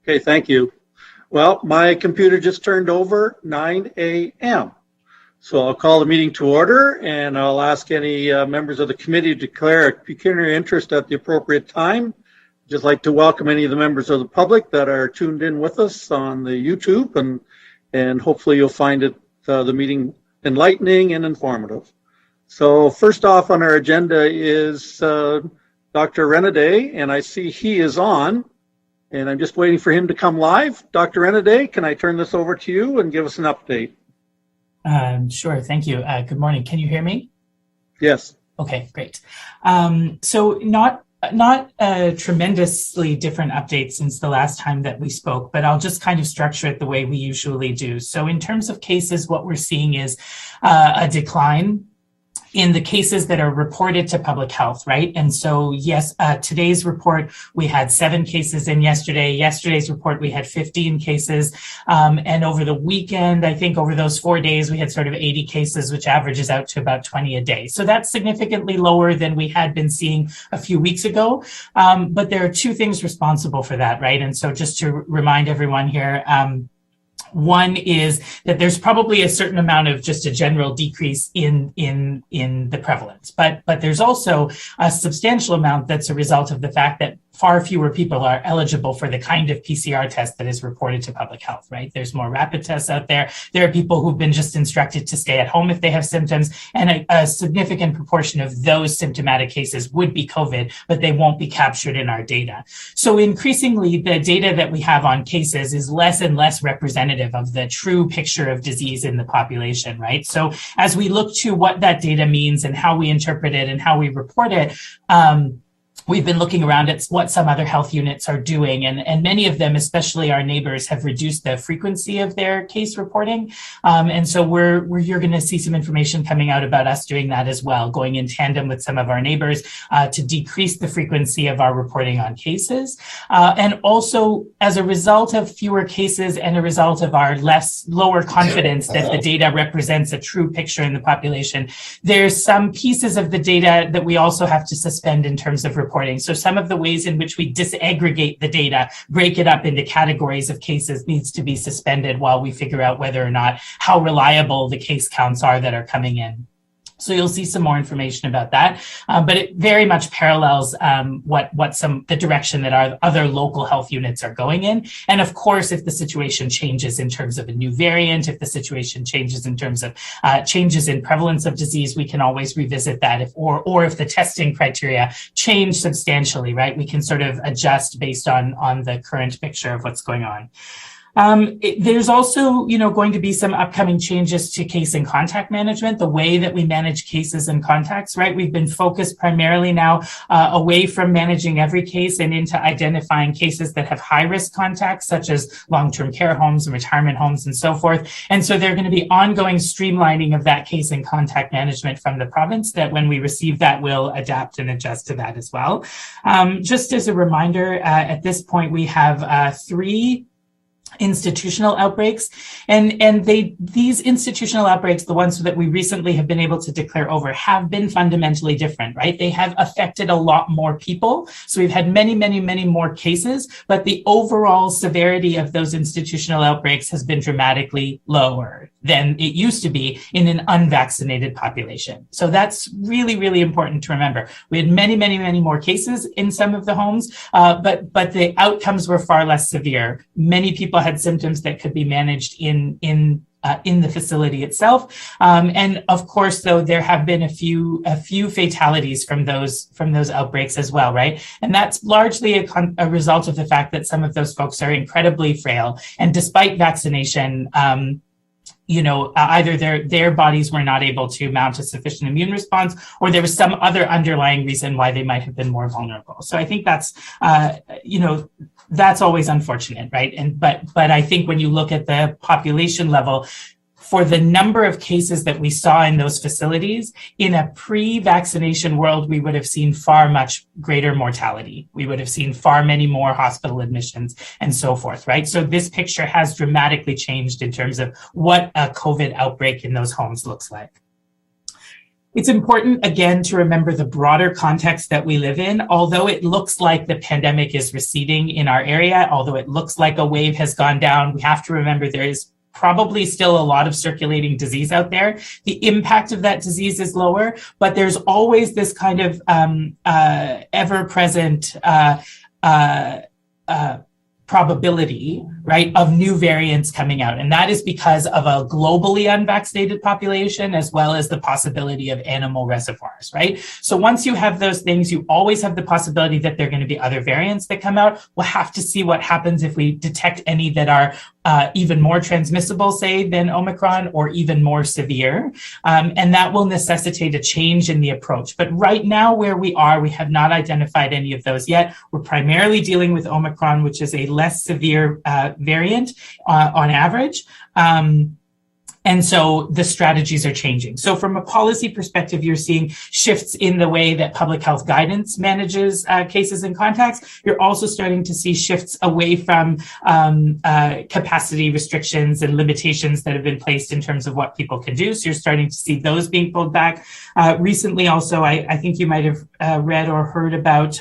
Okay, thank you. Well, my computer just turned over 9 a.m. So I'll call the meeting to order, and I'll ask any members of the committee to declare a pecuniary interest at the appropriate time. Just like to welcome any of the members of the public that are tuned in with us on the YouTube, and hopefully you'll find the meeting enlightening and informative. So first off on our agenda is Dr. Renaday, and I see he is on, and I'm just waiting for him to come live. Dr. Renaday, can I turn this over to you and give us an update? Sure, thank you. Good morning. Can you hear me? Yes. Okay, great. So not a tremendously different update since the last time that we spoke, but I'll just kind of structure it the way we usually do. So in terms of cases, what we're seeing is a decline in the cases that are reported to public health, right? And so, yes, today's report, we had 7 cases in yesterday. Yesterday's report, we had 15 cases. And over the weekend, I think over those 4 days, we had sort of 80 cases, which averages out to about 20 a day. So that's significantly lower than we had been seeing a few weeks ago. But there are 2 things responsible for that, right? And so just to remind everyone here, one is that there's probably a certain amount of just a general decrease in the prevalence, but there's also a substantial amount that's a result of the fact that far fewer people are eligible for the kind of PCR test that is reported to public health, right? There's more rapid tests out there. There are people who've been just instructed to stay at home if they have symptoms, and a significant proportion of those symptomatic cases would be COVID, but they won't be captured in our data. So increasingly, the data that we have on cases is less and less representative of the true picture of disease in the population, right? So as we look to what that data means and how we interpret it and how we report it, we've been looking around at what some other health units are doing, and many of them, especially our neighbors, have reduced the frequency of their case reporting. And so you're going to see some information coming out about us doing that as well, going in tandem with some of our neighbors to decrease the frequency of our reporting on cases. And also, as a result of fewer cases and a result of our lower confidence that the data represents a true picture in the population, there's some pieces of the data that we also have to suspend in terms of reporting. So some of the ways in which we disaggregate the data, break it up into categories of cases, needs to be suspended while we figure out whether or not how reliable the case counts are that are coming in. So you'll see some more information about that, but it very much parallels the direction that our other local health units are going in. And of course, if the situation changes in terms of a new variant, if the situation changes in terms of changes in prevalence of disease, we can always revisit that. Or if the testing criteria change substantially, right, we can sort of adjust based on the current picture of what's going on. There's also, going to be some upcoming changes to case and contact management, the way that we manage cases and contacts, right? We've been focused primarily now away from managing every case and into identifying cases that have high-risk contacts, such as long-term care homes and retirement homes and so forth. And so there are going to be ongoing streamlining of that case and contact management from the province that when we receive that, we'll adapt and adjust to that as well. Just as a reminder, at this point, we have 3 institutional outbreaks, and these institutional outbreaks, the ones that we recently have been able to declare over, have been fundamentally different, right? They have affected a lot more people. So we've had many, many, many more cases, but the overall severity of those institutional outbreaks has been dramatically lower than it used to be in an unvaccinated population. So that's really, really important to remember. We had many, many, many more cases in some of the homes, but the outcomes were far less severe. Many people had symptoms that could be managed in the facility itself. And of course, though, there have been a few fatalities from those outbreaks as well, right? And that's largely a result of the fact that some of those folks are incredibly frail. And despite vaccination, either their bodies were not able to mount a sufficient immune response, or there was some other underlying reason why they might have been more vulnerable. So I think that's, that's always unfortunate, right? But I think when you look at the population level, for the number of cases that we saw in those facilities, in a pre-vaccination world, we would have seen far much greater mortality. We would have seen far many more hospital admissions and so forth, right? So this picture has dramatically changed in terms of what a COVID outbreak in those homes looks like. It's important, again, to remember the broader context that we live in. Although it looks like the pandemic is receding in our area, although it looks like a wave has gone down, we have to remember there is probably still a lot of circulating disease out there. The impact of that disease is lower, but there's always this kind of ever-present probability, right, of new variants coming out. And that is because of a globally unvaccinated population, as well as the possibility of animal reservoirs, right? So once you have those things, you always have the possibility that there are going to be other variants that come out. We'll have to see what happens if we detect any that are even more transmissible, say, than Omicron, or even more severe. And that will necessitate a change in the approach. But right now, where we are, we have not identified any of those yet. We're primarily dealing with Omicron, which is a less severe variant on average. And so the strategies are changing. So from a policy perspective, you're seeing shifts in the way that public health guidance manages cases and contacts. You're also starting to see shifts away from capacity restrictions and limitations that have been placed in terms of what people can do. So you're starting to see those being pulled back. Recently also, I think you might have read or heard about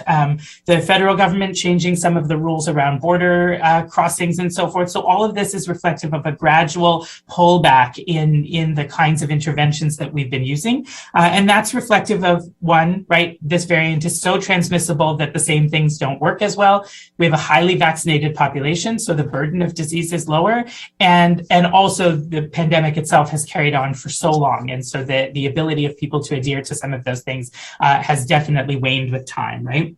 the federal government changing some of the rules around border crossings and so forth. So all of this is reflective of a gradual pullback in the kinds of interventions that we've been using. And that's reflective of, one, right, this variant is so transmissible that the same things don't work as well. We have a highly vaccinated population, so the burden of disease is lower. And also the pandemic itself has carried on for so long. And so the ability of people to adhere to some of those things has definitely waned with time, right?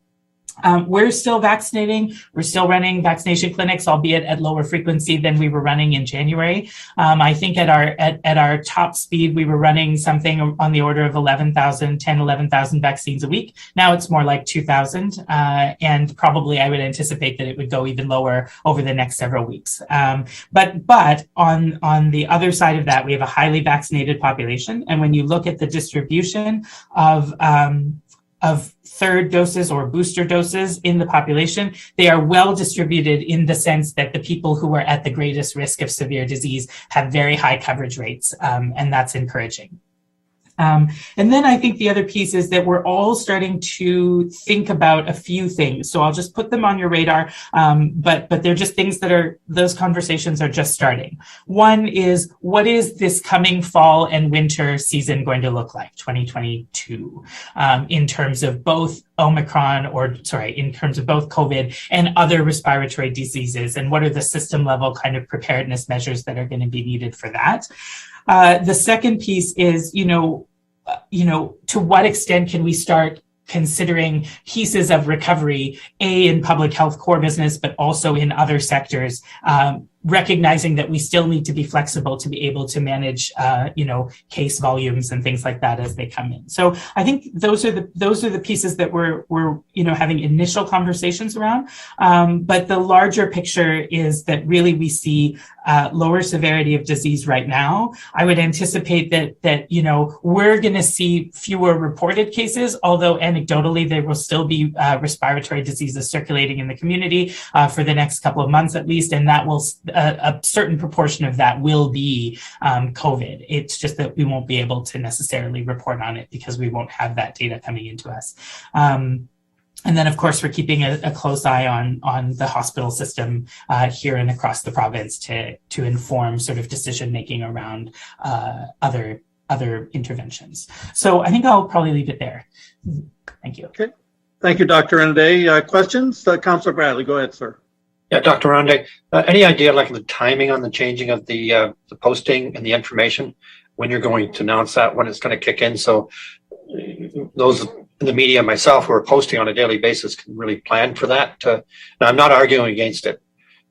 We're still vaccinating. We're still running vaccination clinics, albeit at lower frequency than we were running in January. I think at our top speed, we were running something on the order of 11,000 vaccines a week. Now it's more like 2,000. And probably I would anticipate that it would go even lower over the next several weeks. But on the other side of that, we have a highly vaccinated population. And when you look at the distribution of third doses or booster doses in the population, they are well distributed in the sense that the people who are at the greatest risk of severe disease have very high coverage rates, and that's encouraging. And then I think the other piece is that we're all starting to think about a few things. So I'll just put them on your radar, but they're just things that those conversations are just starting. One is, what is this coming fall and winter season going to look like, 2022, in terms of both in terms of both COVID and other respiratory diseases, and what are the system level kind of preparedness measures that are going to be needed for that? The second piece is, to what extent can we start considering pieces of recovery, in public health core business, but also in other sectors, recognizing that we still need to be flexible to be able to manage, case volumes and things like that as they come in. So I think those are the pieces that we're having initial conversations around. But the larger picture is that really we see lower severity of disease right now. I would anticipate that we're going to see fewer reported cases, although anecdotally there will still be respiratory diseases circulating in the community for the next couple of months at least, and that will a certain proportion of that will be COVID. It's just that we won't be able to necessarily report on it because we won't have that data coming into us. And then, of course, we're keeping a close eye on the hospital system here and across the province to inform sort of decision making around other interventions. So I think I'll probably leave it there. Thank you. Okay. Thank you, Dr. Renaudet. Questions? Councillor Bradley, go ahead, sir. Yeah, Dr. Renaudet, any idea like the timing on the changing of the posting and the information, when you're going to announce that, when it's going to kick in? So those in the media, myself, who are posting on a daily basis can really plan for that. Now, I'm not arguing against it.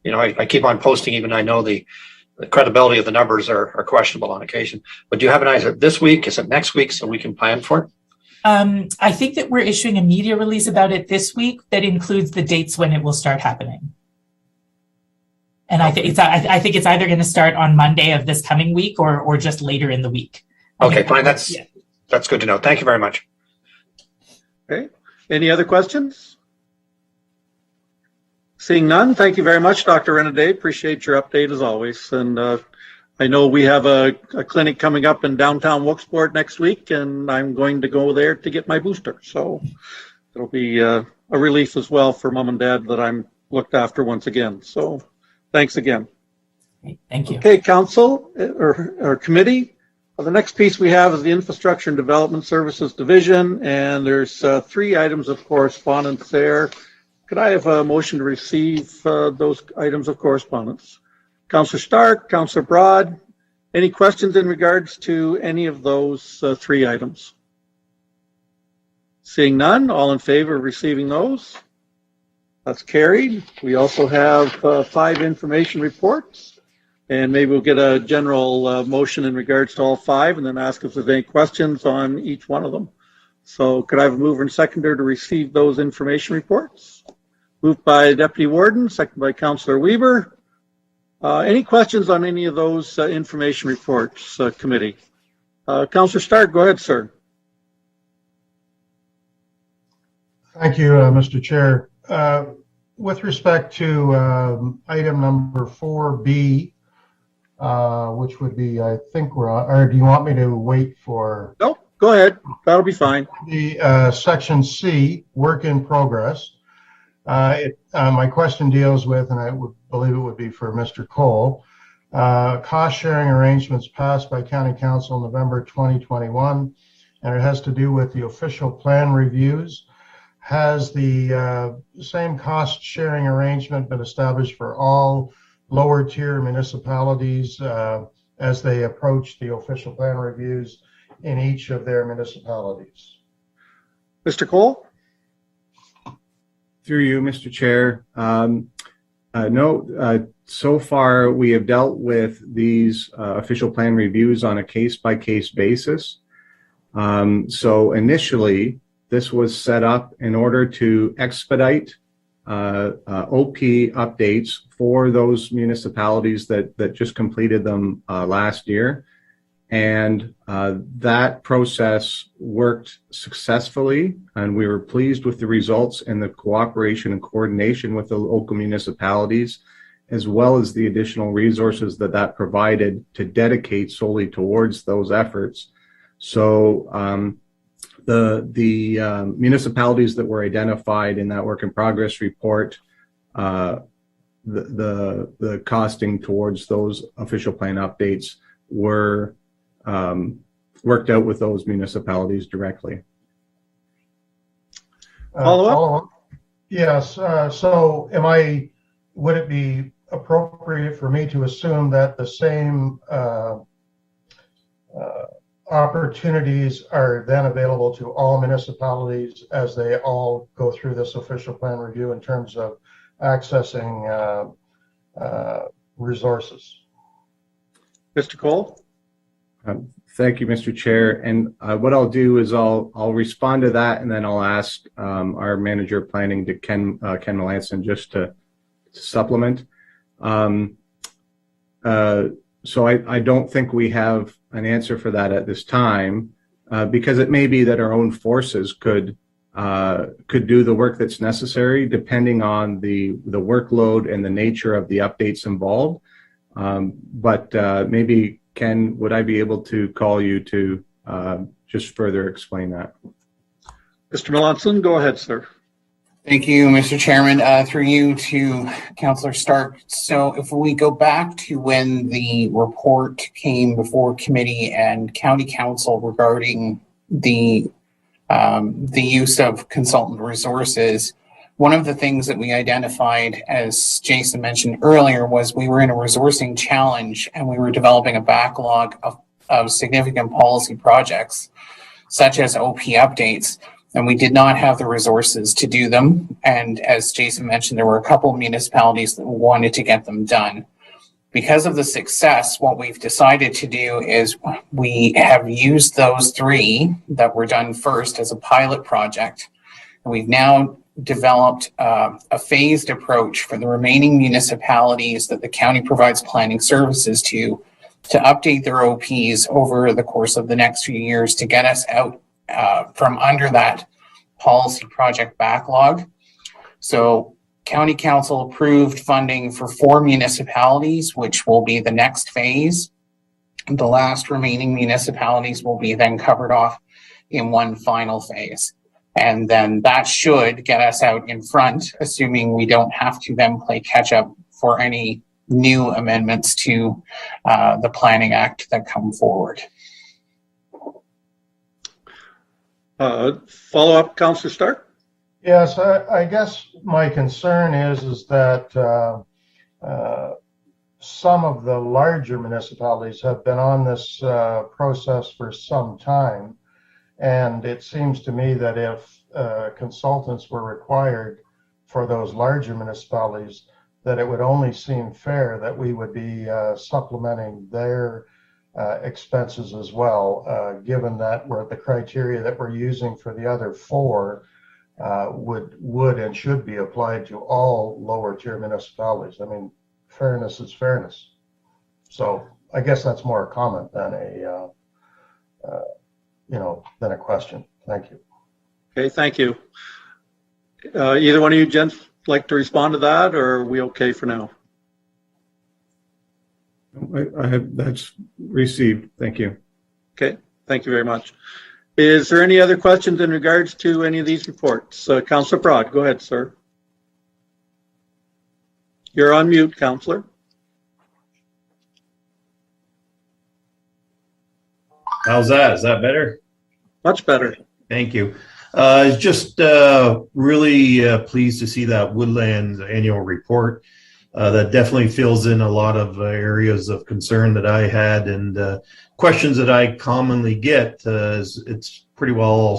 I keep on posting, even I know the credibility of the numbers are questionable on occasion. But do you have an idea this week? Is it next week so we can plan for it? I think that we're issuing a media release about it this week that includes the dates when it will start happening. And I think it's either going to start on Monday of this coming week or just later in the week. Okay, fine. That's good to know. Thank you very much. Okay. Any other questions? Seeing none, thank you very much, Dr. Renaudet. Appreciate your update as always. And I know we have a clinic coming up in downtown Wilkesport next week, and I'm going to go there to get my booster. So it'll be a relief as well for mom and dad that I'm looked after once again. So thanks again. Thank you. Okay, council or committee. The next piece we have is the Infrastructure and Development Services Division, and there's 3 items of correspondence there. Could I have a motion to receive those items of correspondence? Councillor Stark, Councillor Broad, any questions in regards to any of those 3 items? Seeing none, all in favor of receiving those? That's carried. We also have 5 information reports. And maybe we'll get a general motion in regards to all 5 and then ask if there's any questions on each one of them. So could I have a mover and seconder to receive those information reports? Moved by Deputy Warden, seconded by Councillor Weber. Any questions on any of those information reports, committee? Councillor Stark, go ahead, sir. Thank you, Mr. Chair. With respect to item number 4B, which would be, I think we're on, or do you want me to wait for? Nope, go ahead. That'll be fine. The section C, work in progress. My question deals with, and I would believe it would be for Mr. Cole, cost sharing arrangements passed by County Council in November 2021, and it has to do with the official plan reviews. Has the same cost sharing arrangement been established for all lower tier municipalities as they approach the official plan reviews in each of their municipalities? Mr. Cole? Through you, Mr. Chair. No, so far we have dealt with these official plan reviews on a case-by-case basis. So initially, this was set up in order to expedite OP updates for those municipalities that just completed them last year. And that process worked successfully, and we were pleased with the results and the cooperation and coordination with the local municipalities, as well as the additional resources that provided to dedicate solely towards those efforts. So the municipalities that were identified in that work in progress report, the costing towards those official plan updates were worked out with those municipalities directly. Follow-up? Yes. So would it be appropriate for me to assume that the same opportunities are then available to all municipalities as they all go through this official plan review in terms of accessing resources? Mr. Cole? Thank you, Mr. Chair. And what I'll do is I'll respond to that, and then I'll ask our manager of planning, to Ken Melanson, just to supplement. So I don't think we have an answer for that at this time, because it may be that our own forces could do the work that's necessary, depending on the workload and the nature of the updates involved. But maybe, Ken, would I be able to call you to just further explain that? Mr. Melanson, go ahead, sir. Thank you, Mr. Chairman. Through you to Councillor Stark. So if we go back to when the report came before committee and county council regarding the use of consultant resources, one of the things that we identified, as Jason mentioned earlier, was we were in a resourcing challenge and we were developing a backlog of significant policy projects, such as OP updates, and we did not have the resources to do them. And as Jason mentioned, there were a couple of municipalities that wanted to get them done. Because of the success, what we've decided to do is we have used those 3 that were done first as a pilot project. And we've now developed a phased approach for the remaining municipalities that the county provides planning services to update their OPs over the course of the next few years to get us out from under that policy project backlog. So County Council approved funding for 4 municipalities, which will be the next phase. The last remaining municipalities will be then covered off in one final phase. And then that should get us out in front, assuming we don't have to then play catch up for any new amendments to the Planning Act that come forward. Follow up, Councillor Stark? Yes, I guess my concern is that some of the larger municipalities have been on this process for some time. And it seems to me that if consultants were required for those larger municipalities, that it would only seem fair that we would be supplementing their expenses as well, given that the criteria that we're using for the other four would and should be applied to all lower tier municipalities. I mean, fairness is fairness. So I guess that's more a comment than than a question. Thank you. Okay, thank you. Either one of you gents like to respond to that, or are we okay for now? I have that's received. Thank you. Okay, thank you very much. Is there any other questions in regards to any of these reports? Councillor Broad, go ahead, sir. You're on mute, Councillor. How's that? Is that better? Much better. Thank you. Just really pleased to see that Woodlands annual report. That definitely fills in a lot of areas of concern that I had and questions that I commonly get. It's pretty well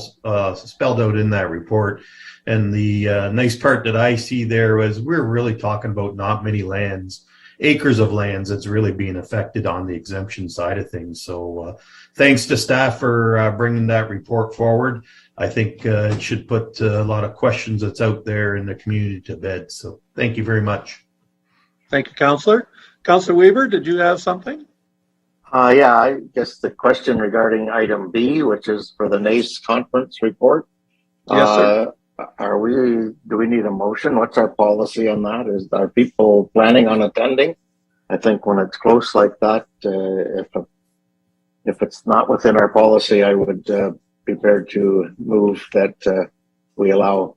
spelled out in that report. And the nice part that I see there was we're really talking about not many lands, acres of lands that's really being affected on the exemption side of things. So thanks to staff for bringing that report forward. I think it should put a lot of questions that's out there in the community to bed. So thank you very much. Thank you, Councillor. Councillor Weaver, did you have something? Yeah, I guess the question regarding item B, which is for the NACE conference report. Yes, sir. Do we need a motion? What's our policy on that? Are people planning on attending? I think when it's close like that, if it's not within our policy, I would be prepared to move that we allow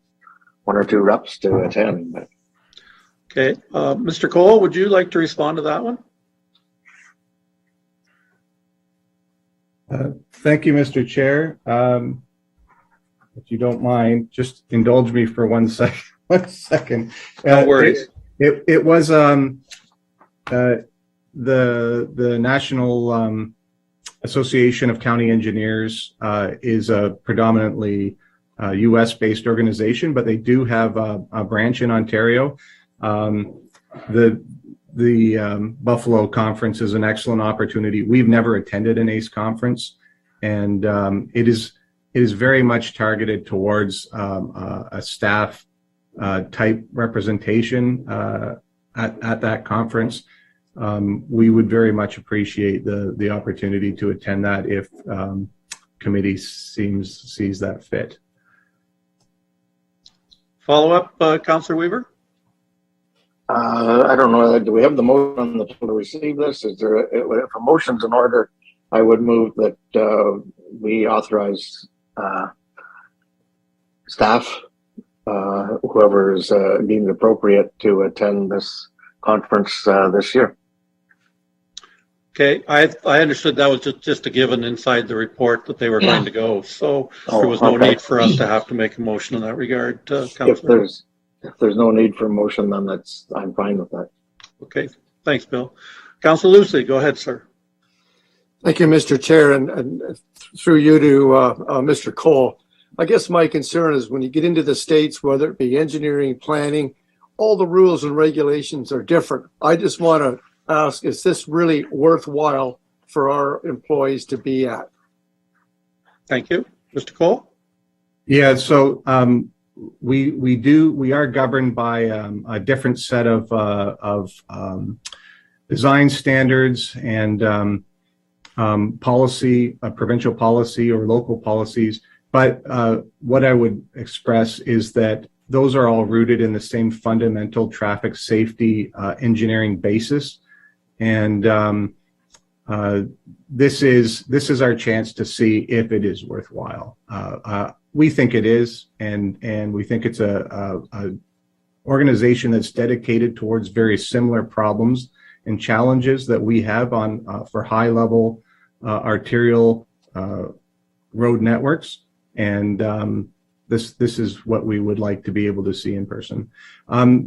one or two reps to attend. But. Okay, Mr. Cole, would you like to respond to that one? Thank you, Mr. Chair. If you don't mind, just indulge me for 1 second. 1 second. No worries. It was the National Association of County Engineers is a predominantly U.S.-based organization, but they do have a branch in Ontario. The Buffalo conference is an excellent opportunity. We've never attended an ACE conference, and it is very much targeted towards a staff type representation at that conference. We would very much appreciate the opportunity to attend that if committee sees that fit. Follow up, Councillor Weaver? I don't know. Do we have the motion on the table to receive this? Is there if a motion's in order, I would move that we authorize staff, whoever is deemed appropriate, to attend this conference this year. Okay, I understood that was just a given inside the report that they were going to go. So there was no need for us to have to make a motion in that regard, Councillor. If there's no need for a motion, then I'm fine with that. Okay, thanks, Bill. Councillor Lucy, go ahead, sir. Thank you, Mr. Chair, and through you to Mr. Cole. I guess my concern is when you get into the states, whether it be engineering, planning, all the rules and regulations are different. I just want to ask, is this really worthwhile for our employees to be at? Thank you. Mr. Cole? Yeah, so we are governed by a different set of design standards and policy, provincial policy or local policies. But what I would express is that those are all rooted in the same fundamental traffic safety engineering basis. And this is our chance to see if it is worthwhile. We think it is, and we think it's a organization that's dedicated towards very similar problems and challenges that we have on for high level arterial road networks, and this is what we would like to be able to see in person.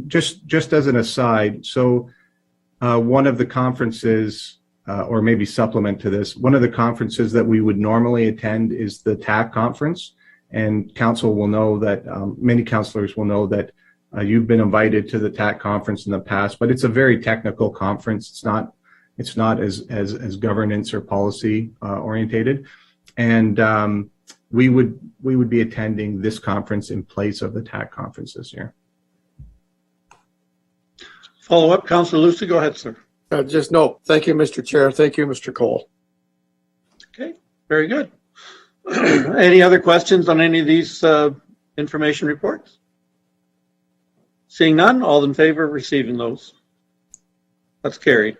Just as an aside, so one of the conferences, or maybe supplement to this, one of the conferences that we would normally attend is the TAC conference, and council will know that many councillors will know that you've been invited to the TAC conference in the past, but it's a very technical conference. It's not as governance or policy orientated, and we would be attending this conference in place of the TAC conference this year. Follow up, Councillor Lucy. Go ahead, sir. No. Thank you, Mr. Chair. Thank you, Mr. Cole. Okay, very good. Any other questions on any of these information reports? Seeing none, all in favor of receiving those? That's carried.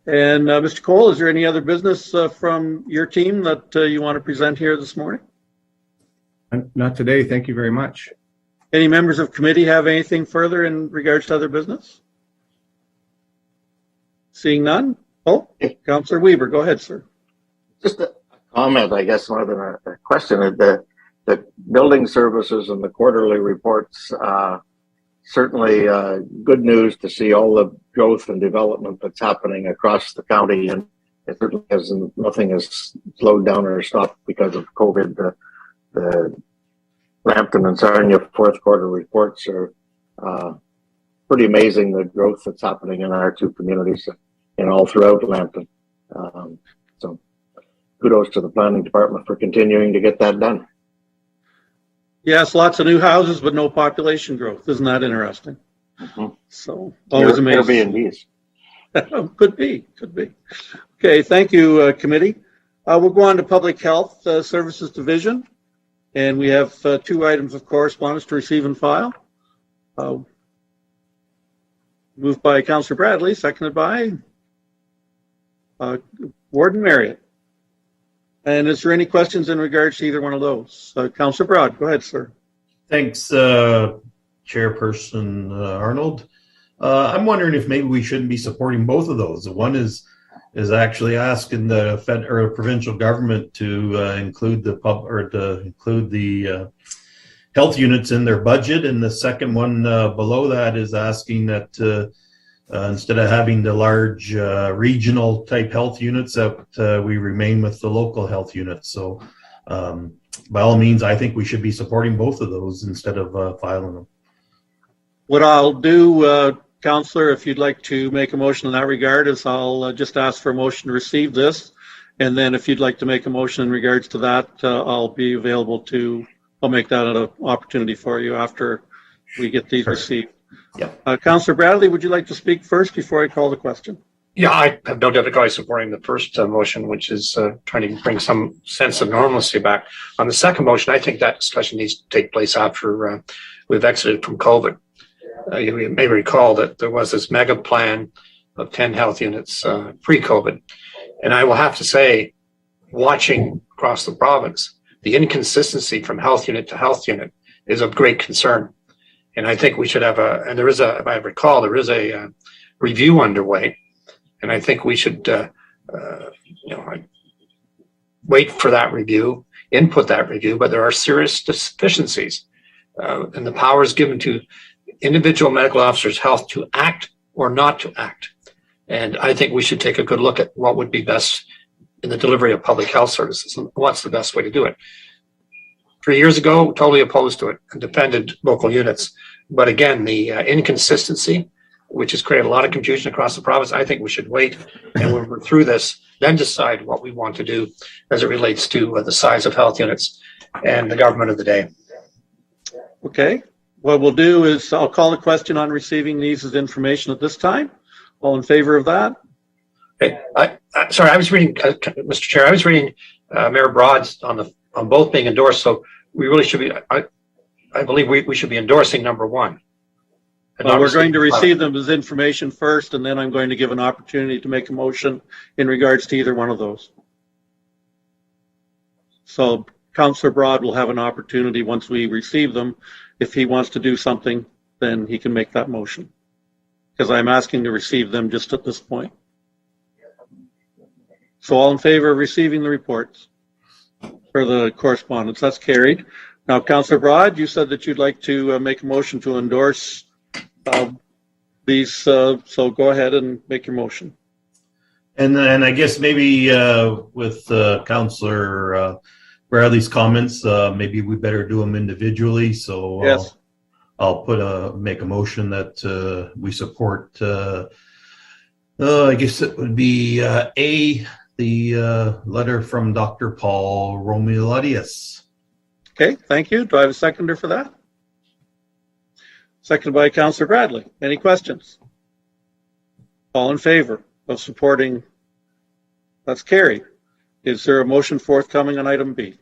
And Mr. Cole, is there any other business from your team that you want to present here this morning? Not today. Thank you very much. Any members of committee have anything further in regards to other business? Seeing none? Oh, Councillor Weber, go ahead, sir. Just a comment, I guess, more than a question. The building services and the quarterly reports, certainly good news to see all the growth and development that's happening across the county, and it certainly hasn't, nothing has slowed down or stopped because of COVID. The Lambton and Sarnia fourth quarter reports are pretty amazing, the growth that's happening in our two communities and all throughout Lambton. So kudos to the planning department for continuing to get that done. Yes, lots of new houses, but no population growth. Isn't that interesting? Mm-hmm. So always amazing. Airbnbs. Could be. Okay, thank you, committee. We'll go on to Public Health Services Division, and we have 2 items of correspondence to receive and file. Moved by Councillor Bradley, seconded by Warden Marriott. And is there any questions in regards to either one of those? Councillor Broad, go ahead, sir. Thanks, Chairperson Arnold. I'm wondering if maybe we shouldn't be supporting both of those. One is actually asking the fed or provincial government to include the health units in their budget, and the second one below that is asking that instead of having the large regional type health units, that we remain with the local health units. So by all means, I think we should be supporting both of those instead of filing them. What I'll do, Councillor, if you'd like to make a motion in that regard, is I'll just ask for a motion to receive this. And then if you'd like to make a motion in regards to that, I'll be available to, I'll make that an opportunity for you after we get these received. Yeah. Councillor Bradley, would you like to speak first before I call the question? Yeah, I have no difficulty supporting the first motion, which is trying to bring some sense of normalcy back. On the second motion, I think that discussion needs to take place after we've exited from COVID. You may recall that there was this mega plan of 10 health units pre-COVID. And I will have to say, watching across the province, the inconsistency from health unit to health unit is of great concern. And I think we should have and there is if I recall, there is a review underway. And I think we should, wait for that review, input that review, but there are serious deficiencies in the powers given to individual medical officers' health to act or not to act. And I think we should take a good look at what would be best in the delivery of public health services and what's the best way to do it. 3 years ago, totally opposed to it and defended local units. But again, the inconsistency, which has created a lot of confusion across the province, I think we should wait. And when we're through this, then decide what we want to do as it relates to the size of health units and the government of the day. Okay. What we'll do is I'll call the question on receiving these as information at this time. All in favor of that? Okay. Sorry, I was reading, Mr. Chair, I was reading Mayor Broad's on both being endorsed. So we really should be, I believe we should be endorsing number 1 Well, we're going to receive them as information first, and then I'm going to give an opportunity to make a motion in regards to either one of those. So Councillor Broad will have an opportunity once we receive them. If he wants to do something, then he can make that motion. Because I'm asking to receive them just at this point. So all in favor of receiving the reports for the correspondence? That's carried. Now, Councillor Broad, you said that you'd like to make a motion to endorse these, so go ahead and make your motion. And then I guess maybe with Councillor Bradley's comments, maybe we better do them individually. So yes. I'll make a motion that we support. I guess it would be the letter from Dr. Paul Roumeliotis. Okay, thank you. Do I have a seconder for that? Seconded by Councillor Bradley. Any questions? All in favor of supporting? That's carried. Is there a motion forthcoming on item B?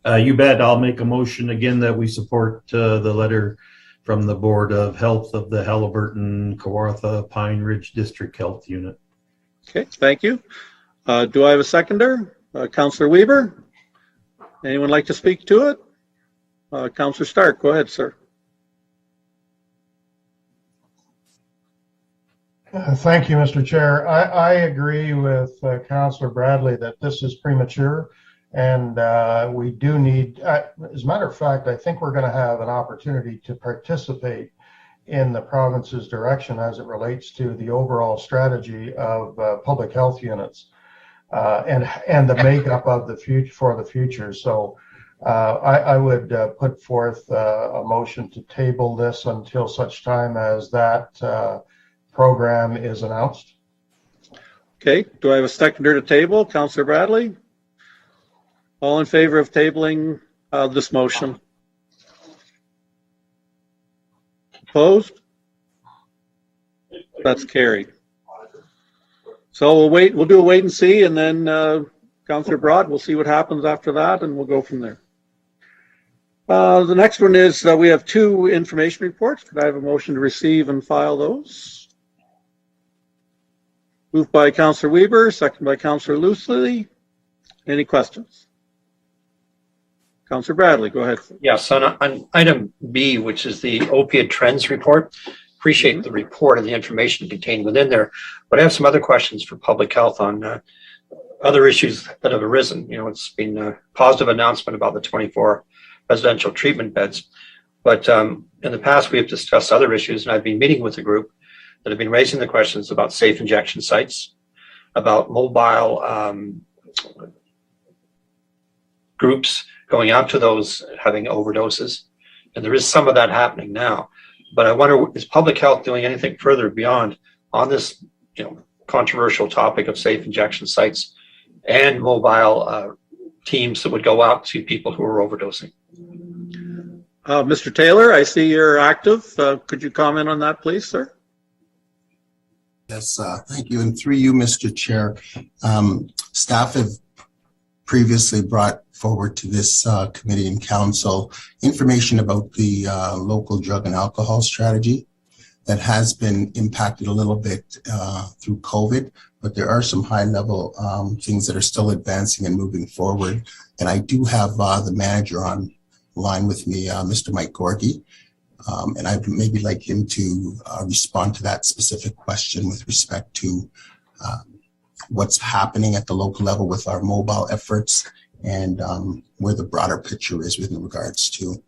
You bet. I'll make a motion again that we support the letter from the Board of Health of the Haliburton, Kawartha, Pine Ridge District Health Unit. Okay, thank you. Do I have a seconder? Councillor Weber? Anyone like to speak to it? Councillor Stark, go ahead, sir. Thank you, Mr. Chair. I agree with Councillor Bradley that this is premature, and we do need, as a matter of fact, I think we're going to have an opportunity to participate in the province's direction as it relates to the overall strategy of public health units and the makeup of the future for the future. So I would put forth a motion to table this until such time as that program is announced. Okay, do I have a seconder to table? Councillor Bradley? All in favor of tabling this motion? Opposed? That's carried. So we'll do a wait and see, and then Councillor Broad, we'll see what happens after that, and we'll go from there. The next one is we have two information reports. Could I have a motion to receive and file those? Moved by Councillor Weber, second by Councillor Elmslie. Any questions? Councillor Bradley, go ahead. Yes, on item B, which is the opioid trends report, appreciate the report and the information contained within there, but I have some other questions for public health on other issues that have arisen. You know, it's been a positive announcement about the 24 residential treatment beds, but in the past we have discussed other issues, and I've been meeting with a group that have been raising the questions about safe injection sites, about mobile groups going out to those having overdoses. And there is some of that happening now. But I wonder, is public health doing anything further beyond on this, controversial topic of safe injection sites and mobile teams that would go out to people who are overdosing? Mr. Taylor, I see you're active. Could you comment on that, please, sir? Yes, thank you. And through you, Mr. Chair, staff have previously brought forward to this committee and council information about the local drug and alcohol strategy that has been impacted a little bit through COVID, but there are some high level things that are still advancing and moving forward. And I do have the manager on line with me, Mr. Mike Gorgie. And I'd maybe like him to respond to that specific question with respect to what's happening at the local level with our mobile efforts and where the broader picture is with regards to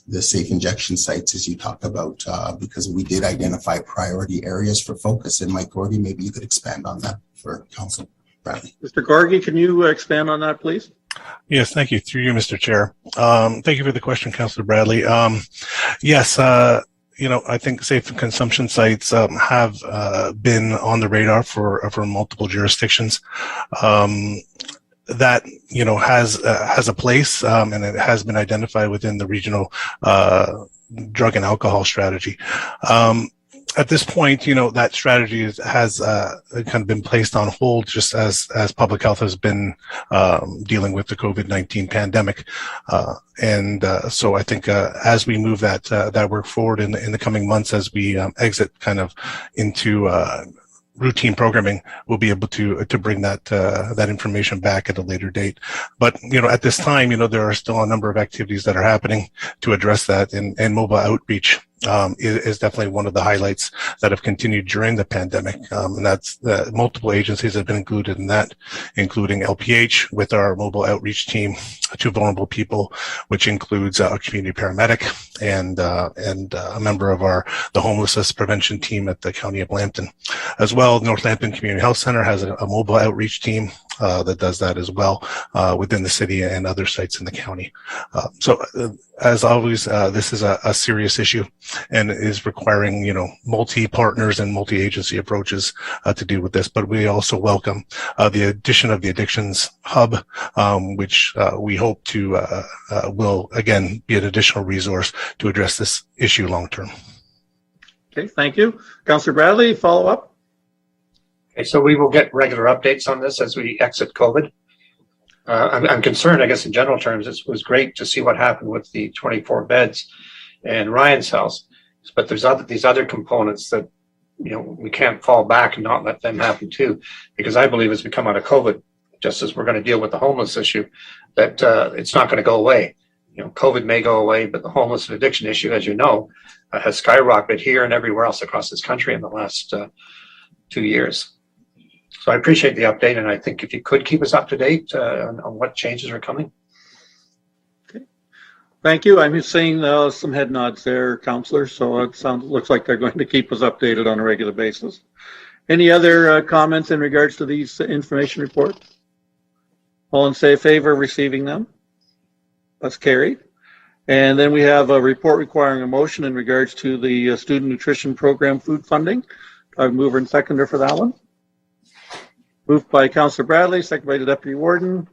the safe injection sites, as you talked about, because we did identify priority areas for focus. And Mike Gorgie, maybe you could expand on that for Council Bradley. Mr. Gorgie, can you expand on that, please? Yes, thank you. Through you, Mr. Chair. Thank you for the question, Councillor Bradley. Yes, I think safe consumption sites have been on the radar for multiple jurisdictions. That has a place, and it has been identified within the regional drug and alcohol strategy. at this point, that strategy has kind of been placed on hold, just as public health has been dealing with the COVID-19 pandemic. So I think as we move that work forward in the coming months, as we exit kind of into routine programming, we'll be able to bring that information back at a later date. But at this time, there are still a number of activities that are happening to address that, and mobile outreach is definitely one of the highlights that have continued during the pandemic. And that's multiple agencies have been included in that, including LPH with our mobile outreach team to vulnerable people, which includes a community paramedic and a member of the homelessness prevention team at the County of Lambton. As well, North Lambton Community Health Center has a mobile outreach team that does that as well within the city and other sites in the county. So as always, this is a serious issue and is requiring, multi-partners and multi-agency approaches to deal with this. But we also welcome the addition of the Addictions Hub, which we hope to will, again, be an additional resource to address this issue long-term. Okay, thank you. Councillor Bradley, follow up? Okay, so we will get regular updates on this as we exit COVID. I'm concerned, I guess, in general terms. It was great to see what happened with the 24 beds in Ryan's house, but there's these other components that we can't fall back and not let them happen too, because I believe as we come out of COVID, just as we're going to deal with the homeless issue, that it's not going to go away. COVID may go away, but the homeless and addiction issue, as you know, has skyrocketed here and everywhere else across this country in the last 2 years. So I appreciate the update, and I think if you could keep us up to date on what changes are coming. Okay, thank you. I'm seeing some head nods there, Councillor. So it looks like they're going to keep us updated on a regular basis. Any other comments in regards to these information reports? All in favor of receiving them? That's carried. And then we have a report requiring a motion in regards to the student nutrition program food funding. I have mover and seconder for that one. Moved by Councillor Bradley, seconded by the Deputy Warden.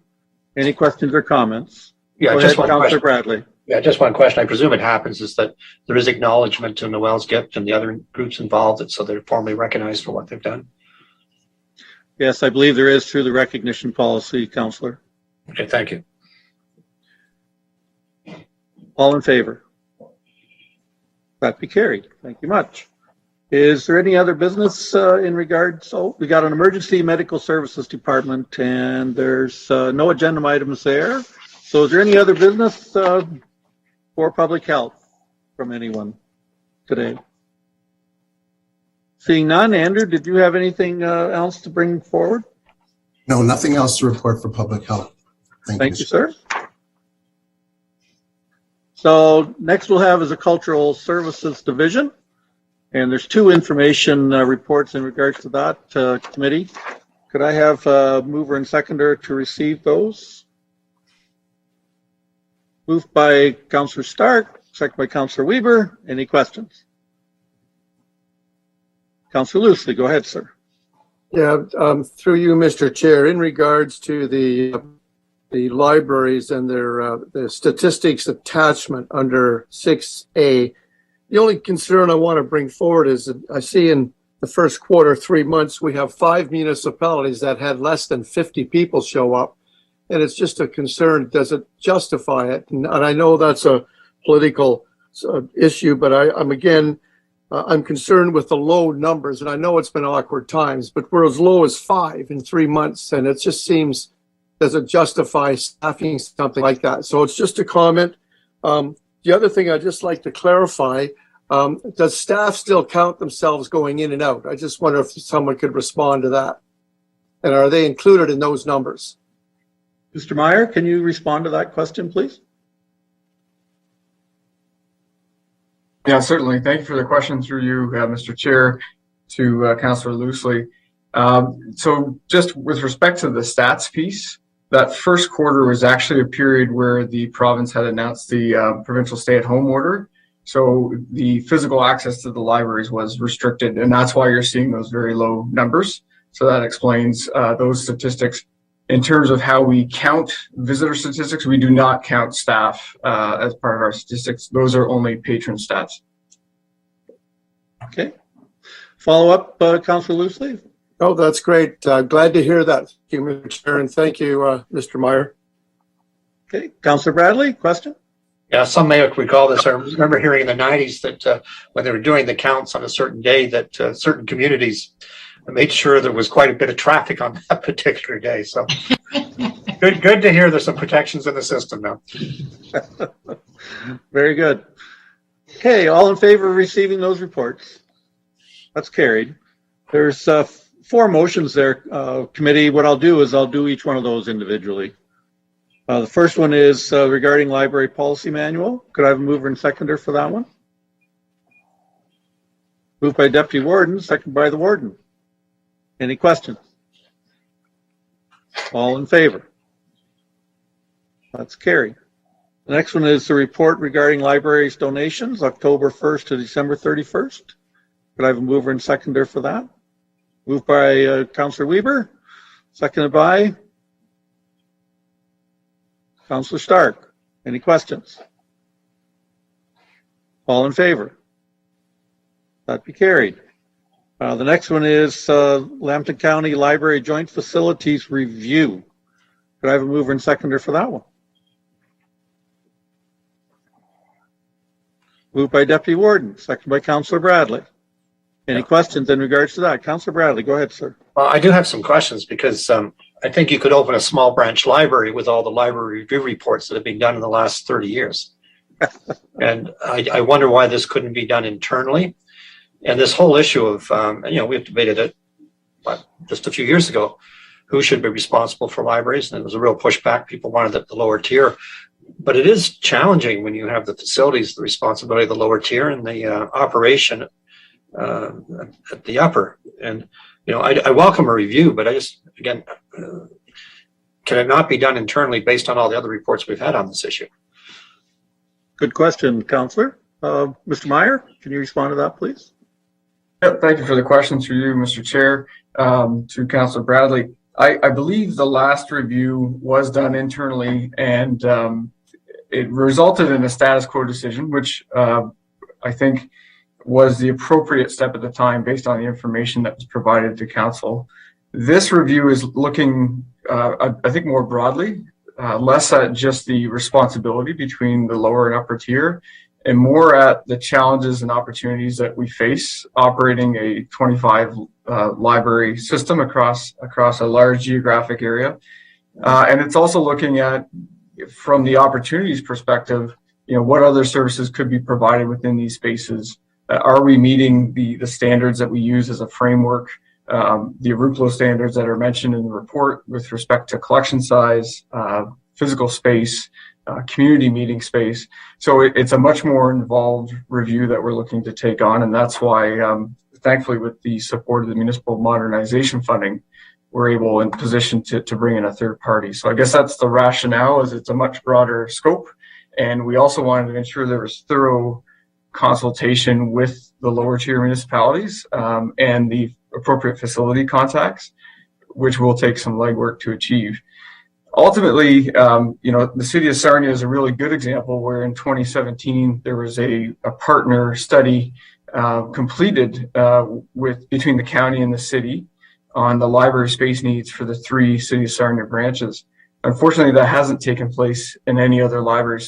Any questions or comments? Yeah, Go just ahead, one Councillor question. Bradley. Yeah, just one question. I presume it happens is that there is acknowledgement to Noel's gift and the other groups involved, so they're formally recognized for what they've done. Yes, I believe there is through the recognition policy, Councillor. Okay, thank you. All in favor? That be carried. Thank you much. Is there any other business in regards? So we got an emergency medical services department, and there's no agenda items there. So is there any other business for public health from anyone today? Seeing none, Andrew, did you have anything else to bring forward? No, nothing else to report for public health. Thank you, sir. So next we'll have is a cultural services division. And there's two information reports in regards to that committee. Could I have a mover and seconder to receive those? Moved by Councillor Stark, seconded by Councillor Weber. Any questions? Councillor Loosely, go ahead, sir. Yeah, through you, Mr. Chair, in regards to the libraries and their the statistics attachment under 6A, the only concern I want to bring forward is that I see in the first quarter, 3 months, we have 5 municipalities that had less than 50 people show up. And it's just a concern, does it justify it? And I know that's a political issue, but I'm concerned with the low numbers. And I know it's been awkward times, but we're as low as 5 in 3 months. And it just seems, does it justify staffing something like that? So it's just a comment. The other thing I'd just like to clarify, does staff still count themselves going in and out? I just wonder if someone could respond to that. And are they included in those numbers? Mr. Meyer, can you respond to that question, please? Yeah, certainly. Thank you for the question through you, Mr. Chair, to Councillor Loosely. So just with respect to the stats piece, that first quarter was actually a period where the province had announced the provincial stay-at-home order. So the physical access to the libraries was restricted, and that's why you're seeing those very low numbers. So that explains those statistics. In terms of how we count visitor statistics, we do not count staff as part of our statistics. Those are only patron stats. Okay, follow up, Councillor Loosely? Oh, that's great. Glad to hear that. Thank you, Mr. Chair, and thank you, Mr. Meyer. Okay, Councillor Bradley, question? Yeah, some may recall this. I remember hearing in the 90s that when they were doing the counts on a certain day, that certain communities made sure there was quite a bit of traffic on that particular day. So good to hear there's some protections in the system now. Very good. Okay, all in favor of receiving those reports? That's carried. There's 4 motions there, committee. What I'll do is I'll do each one of those individually. The first one is regarding library policy manual. Could I have a mover and seconder for that one? Moved by Deputy Warden, seconded by the Warden. Any questions? All in favor? That's carried. The next one is the report regarding libraries donations, October 1st to December 31st. Could I have a mover and seconder for that? Moved by Councillor Weber, seconded by Councillor Stark. Any questions? All in favor? That be carried. The next one is Lambton County Library Joint Facilities Review. Could I have a mover and seconder for that one? Moved by Deputy Warden, seconded by Councillor Bradley. Any questions in regards to that? Councillor Bradley, go ahead, sir. Well, I do have some questions because I think you could open a small branch library with all the library review reports that have been done in the last 30 years. And I wonder why this couldn't be done internally. And this whole issue of, we've debated it just a few years ago, who should be responsible for libraries. And there was a real pushback. People wanted the lower tier. But it is challenging when you have the facilities, the responsibility of the lower tier and the operation at the upper. And, I welcome a review, but I just, again, can it not be done internally based on all the other reports we've had on this issue? Good question, Councillor. Mr. Meyer, can you respond to that, please? Yep, thank you for the question through you, Mr. Chair, to Councillor Bradley. I believe the last review was done internally, and it resulted in a status quo decision, which I think was the appropriate step at the time based on the information that was provided to council. This review is looking, I think, more broadly, less at just the responsibility between the lower and upper tier, and more at the challenges and opportunities that we face operating a 25 library system across a large geographic area. And it's also looking at, from the opportunities perspective, what other services could be provided within these spaces. Are we meeting the standards that we use as a framework, the Roumeliotis standards that are mentioned in the report with respect to collection size, physical space, community meeting space? So it's a much more involved review that we're looking to take on, and that's why, thankfully, with the support of the municipal modernization funding, we're able in position to bring in a third party. So I guess that's the rationale, is it's a much broader scope, and we also wanted to ensure there was thorough consultation with the lower tier municipalities and the appropriate facility contacts, which will take some legwork to achieve. Ultimately, the city of Sarnia is a really good example where in 2017 there was a partner study completed between the county and the city on the library space needs for the 3 City of Sarnia branches. Unfortunately, that hasn't taken place in any other library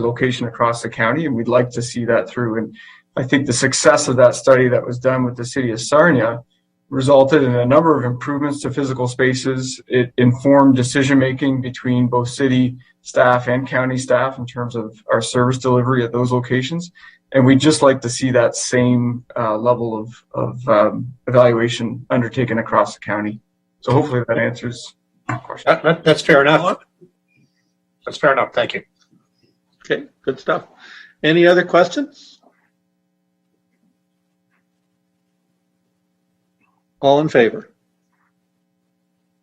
location across the county, and we'd like to see that through. And I think the success of that study that was done with the City of Sarnia resulted in a number of improvements to physical spaces. It informed decision-making between both city staff and county staff in terms of our service delivery at those locations. And we'd just like to see that same level of evaluation undertaken across the county. So hopefully that answers the question. That's fair enough. That's fair enough. Thank you. Okay, good stuff. Any other questions? All in favor?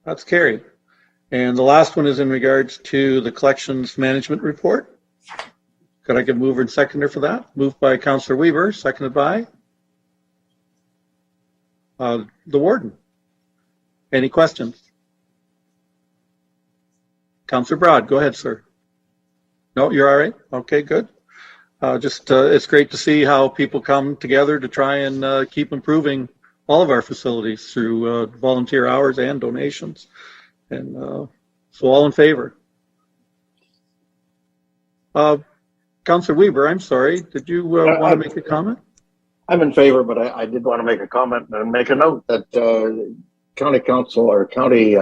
That's carried. And the last one is in regards to the collections management report. Could I get mover and seconder for that? Moved by Councillor Weber, seconded by the Warden. Any questions? Councillor Broad, go ahead, sir. No, you're all right? Okay, good. It's great to see how people come together to try and keep improving all of our facilities through volunteer hours and donations. And so all in favor. Councillor Weber, I'm sorry. Did you want to make a comment? I'm in favor, but I did want to make a comment and make a note that county council or county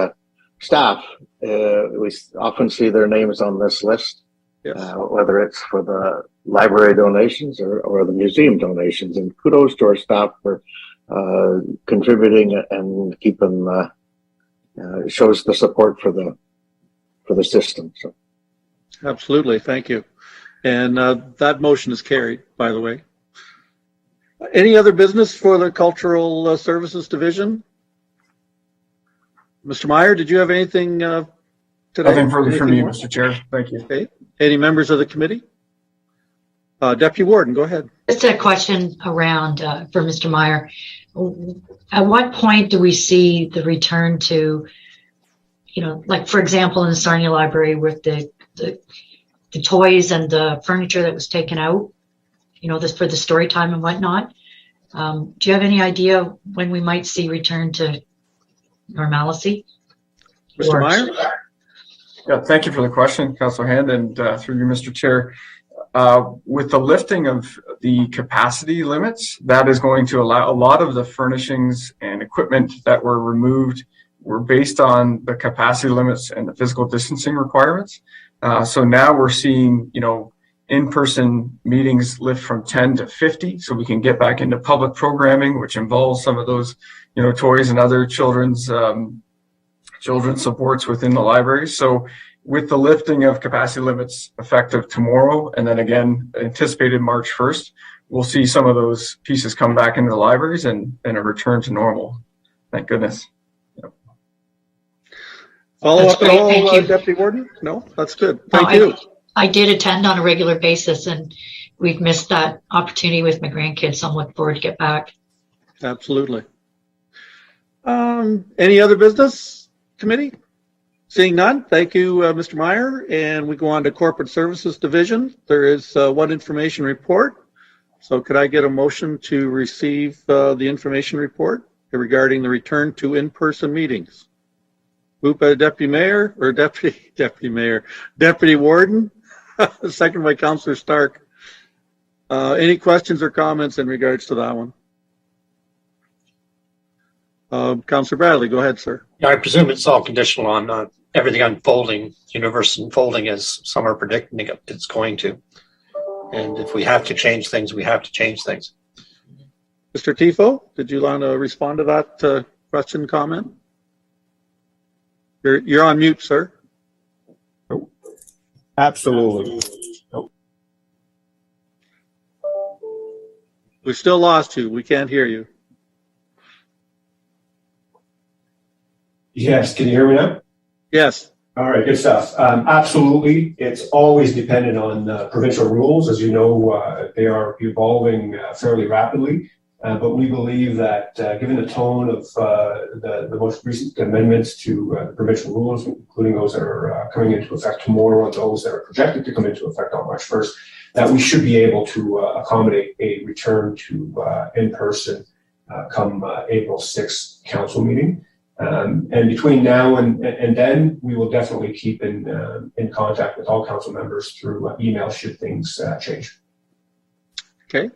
staff, we often see their names on this list, yes. Whether it's for the library donations or the museum donations. And kudos to our staff for contributing and keeping shows the support for the system. So, absolutely, thank you. And that motion is carried, by the way. Any other business for the Cultural Services Division? Mr. Meyer, did you have anything today? Nothing further from me, Mr. Chair. Thank you. Okay. Any members of the committee? Deputy Warden, go ahead. Just a question around for Mr. Meyer. At what point do we see the return to, like for example, in the Sarnia Library with the toys and the furniture that was taken out, this for the story time and whatnot. Do you have any idea when we might see return to normalcy? Mr. Meyer? Yeah, thank you for the question, Councillor Hand, and through you, Mr. Chair. With the lifting of the capacity limits, that is going to allow a lot of the furnishings and equipment that were removed were based on the capacity limits and the physical distancing requirements. So now we're seeing, in-person meetings lift from 10 to 50, so we can get back into public programming, which involves some of those, toys and other children's supports within the library. So with the lifting of capacity limits effective tomorrow, and then again anticipated March 1st, we'll see some of those pieces come back into the libraries and a return to normal. Thank goodness. Yep. Follow up at all, Deputy Warden? No, that's good. Thank you. I did attend on a regular basis, and we've missed that opportunity with my grandkids, so I'm looking forward to get back. Absolutely. Any other business, committee? Seeing none, thank you, Mr. Meyer. And we go on to Corporate Services Division. There is one information report. So could I get a motion to receive the information report regarding the return to in-person meetings? Moved by the Deputy Mayor, or Deputy Warden, second by Councillor Stark. Any questions or comments in regards to that one? Councillor Bradley, go ahead, sir. Yeah, I presume it's all conditional on everything unfolding, universe unfolding as some are predicting it's going to. And if we have to change things, we have to change things. Mr. Tifo, did you want to respond to that question, comment? You're on mute, sir. Nope. Absolutely. Nope. We still lost you. We can't hear you. Yes, can you hear me now? Yes. All right, good stuff. Absolutely. It's always dependent on provincial rules. As you know, they are evolving fairly rapidly. But we believe that given the tone of the most recent amendments to provincial rules, including those that are coming into effect tomorrow and those that are projected to come into effect on March 1st, that we should be able to accommodate a return to in-person come April 6th council meeting. And between now and then, we will definitely keep in contact with all council members through email should things change. Okay.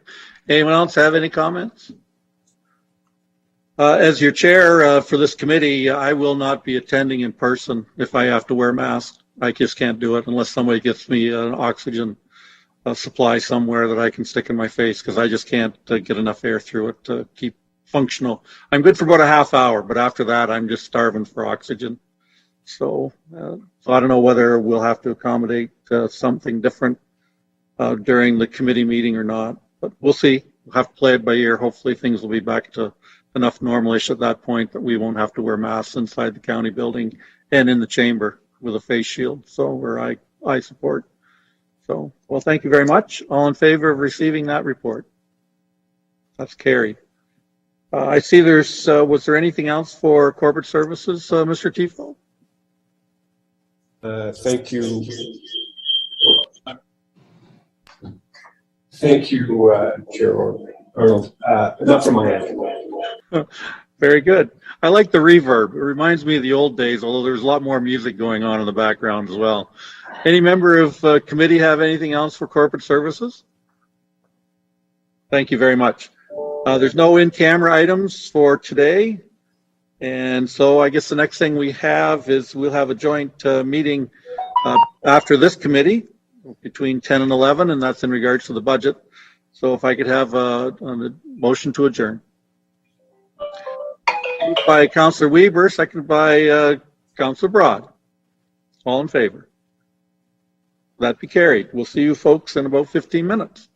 Anyone else have any comments? As your chair for this committee, I will not be attending in person if I have to wear a mask. I just can't do it unless somebody gets me an oxygen supply somewhere that I can stick in my face, because I just can't get enough air through it to keep functional. I'm good for about a half hour, but after that, I'm just starving for oxygen. So I don't know whether we'll have to accommodate something different during the committee meeting or not. But we'll see. We'll have to play it by ear. Hopefully things will be back to enough normalish at that point that we won't have to wear masks inside the county building and in the chamber with a face shield. So where I support. So, well, thank you very much. All in favor of receiving that report? That's carried. I see there's, was there anything else for corporate services, Mr. Tifo? Thank you. Thank you, Chair Arnold. Not from my end. Very good. I like the reverb. It reminds me of the old days, although there's a lot more music going on in the background as well. Any member of committee have anything else for corporate services? Thank you very much. There's no in-camera items for today. And so I guess the next thing we have is we'll have a joint meeting after this committee between 10 and 11, and that's in regards to the budget. So if I could have a motion to adjourn. Moved by Councillor Weber, seconded by Councillor Broad. All in favor? That be carried. We'll see you folks in about 15 minutes.